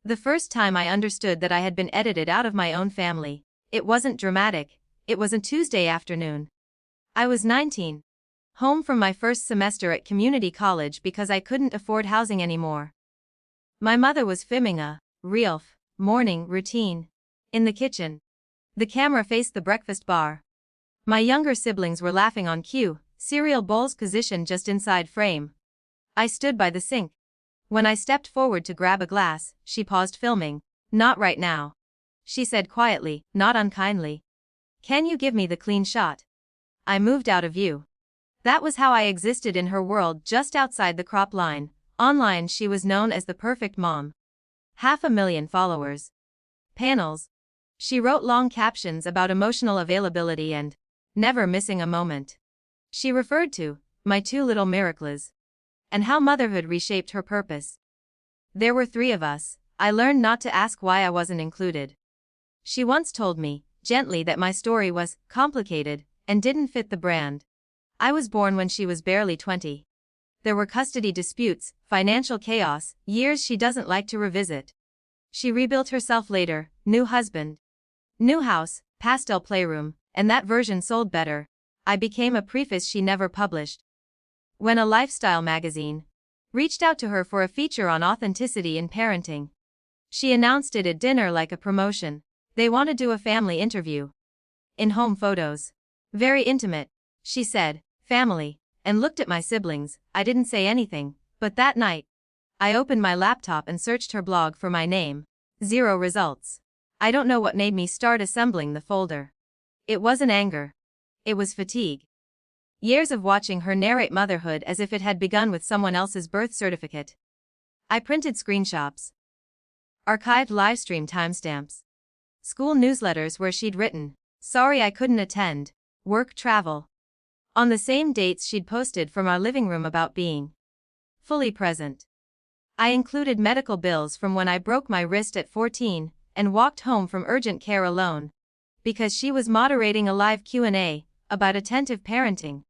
The first time I understood that I had been edited out of my own family. It wasn't dramatic, it was a Tuesday afternoon. I was 19. Home from my first semester at community college because I couldn't afford housing anymore. My mother was filming a real morning routine in the kitchen. The camera faced the breakfast bar. My younger siblings were laughing on cue, cereal bowls positioned just inside frame. I stood by the sink. When I stepped forward to grab a glass, she paused filming. "Not right now," she said quietly, not unkindly. "Can you give me the clean shot?" I moved out of view. That was how I existed in her world just outside the crop line. Online she was known as the perfect mom. 500,000 followers. Panels. She wrote long captions about emotional availability and never missing a moment. She referred to my two little miracles and how motherhood reshaped her purpose. There were 3 of us. I learned not to ask why I wasn't included. She once told me, gently, that my story was complicated and didn't fit the brand. I was born when she was barely 20. There were custody disputes, financial chaos, years she doesn't like to revisit. She rebuilt herself later, new husband, new house, pastel playroom, and that version sold better. I became a preface she never published. When a lifestyle magazine reached out to her for a feature on authenticity in parenting, she announced it at dinner like a promotion. They want to do a family interview. In-home photos. Very intimate, she said, family, and looked at my siblings. I didn't say anything, but that night, I opened my laptop and searched her blog for my name. 0 results. I don't know what made me start assembling the folder. It wasn't anger. It was fatigue. Years of watching her narrate motherhood as if it had begun with someone else's birth certificate. I printed screenshots. Archived livestream timestamps. School newsletters where she'd written, "Sorry I couldn't attend. Work travel." On the same dates she'd posted from our living room about being fully present. I included medical bills from when I broke my wrist at 14 and walked home from urgent care alone, because she was moderating a live Q&A about attentive parenting.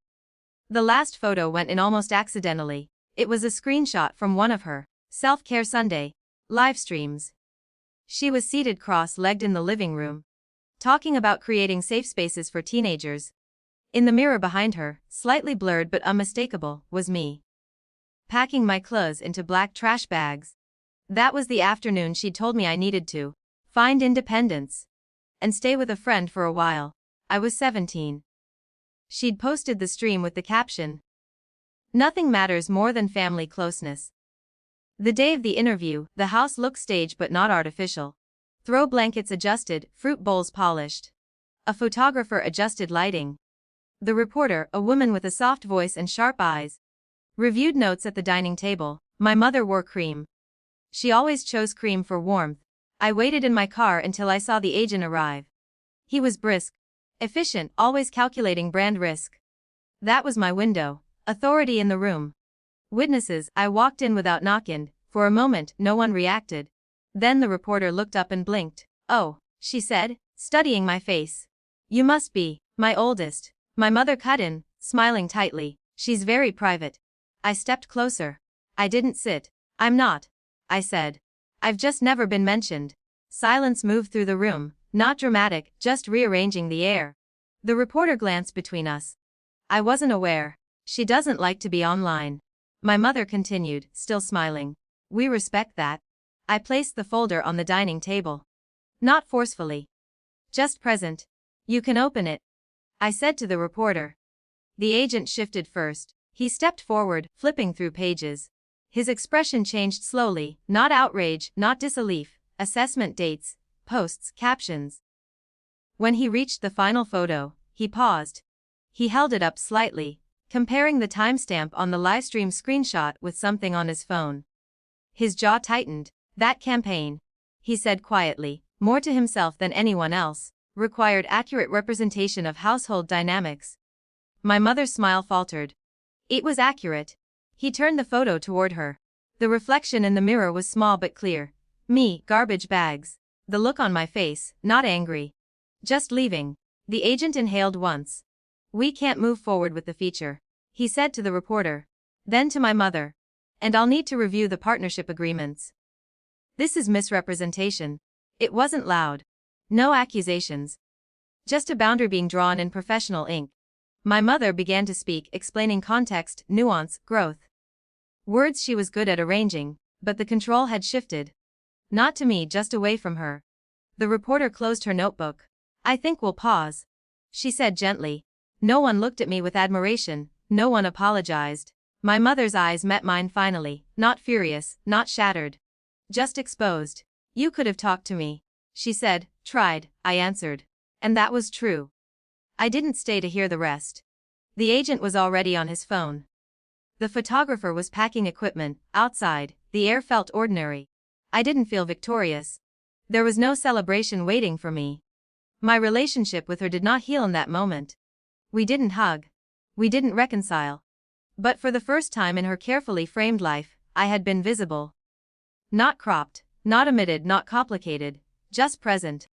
The last photo went in almost accidentally. It was a screenshot from one of her Self-Care Sunday live streams. She was seated cross-legged in the living room, talking about creating safe spaces for teenagers. In the mirror behind her, slightly blurred but unmistakable, was me, packing my clothes into black trash bags. That was the afternoon she'd told me I needed to find independence and stay with a friend for a while. I was 17. She'd posted the stream with the caption, "Nothing matters more than family closeness." The day of the interview, the house looked staged but not artificial. Throw blankets adjusted, fruit bowls polished. A photographer adjusted lighting. The reporter, a woman with a soft voice and sharp eyes, reviewed notes at the dining table. My mother wore cream. She always chose cream for warmth. I waited in my car until I saw the agent arrive. He was brisk, efficient, always calculating brand risk. That was my window. Authority in the room. Witnesses. I walked in without knocking. For a moment, no one reacted. Then the reporter looked up and blinked. "Oh," she said, studying my face. "You must be my oldest." My mother cut in, smiling tightly. "She's very private." I stepped closer. "I didn't sit." "I'm not," I said. "I've just never been mentioned." Silence moved through the room, not dramatic, just rearranging the air. The reporter glanced between us. "I wasn't aware. She doesn't like to be online." My mother continued, still smiling. "We respect that." I placed the folder on the dining table. Not forcefully. Just present. "You can open it," I said to the reporter. The agent shifted first. He stepped forward, flipping through pages. His expression changed slowly, not outrage, not disbelief, assessment dates, posts, captions. When he reached the final photo, he paused. He held it up slightly, comparing the timestamp on the livestream screenshot with something on his phone. His jaw tightened. "That campaign," he said quietly, more to himself than anyone else, "required accurate representation of household dynamics." My mother's smile faltered. "It was accurate." He turned the photo toward her. The reflection in the mirror was small but clear. Me, garbage bags. The look on my face, not angry. Just leaving. The agent inhaled once. "We can't move forward with the feature," he said to the reporter. Then to my mother. "And I'll need to review the partnership agreements." This is misrepresentation. It wasn't loud. No accusations. Just a boundary being drawn in professional ink. My mother began to speak, explaining context, nuance, growth. Words she was good at arranging, but the control had shifted. Not to me, just away from her. The reporter closed her notebook. I think we'll pause, she said gently. No one looked at me with admiration, no one apologized. My mother's eyes met mine finally, not furious, not shattered. Just exposed. You could have talked to me, she said. Tried, I answered. And that was true. I didn't stay to hear the rest. The agent was already on his phone. The photographer was packing equipment. Outside, the air felt ordinary. I didn't feel victorious. There was no celebration waiting for me. My relationship with her did not heal in that moment. We didn't hug. We didn't reconcile. But for the first time in her carefully framed life, I had been visible. Not cropped, not omitted, not complicated, just present.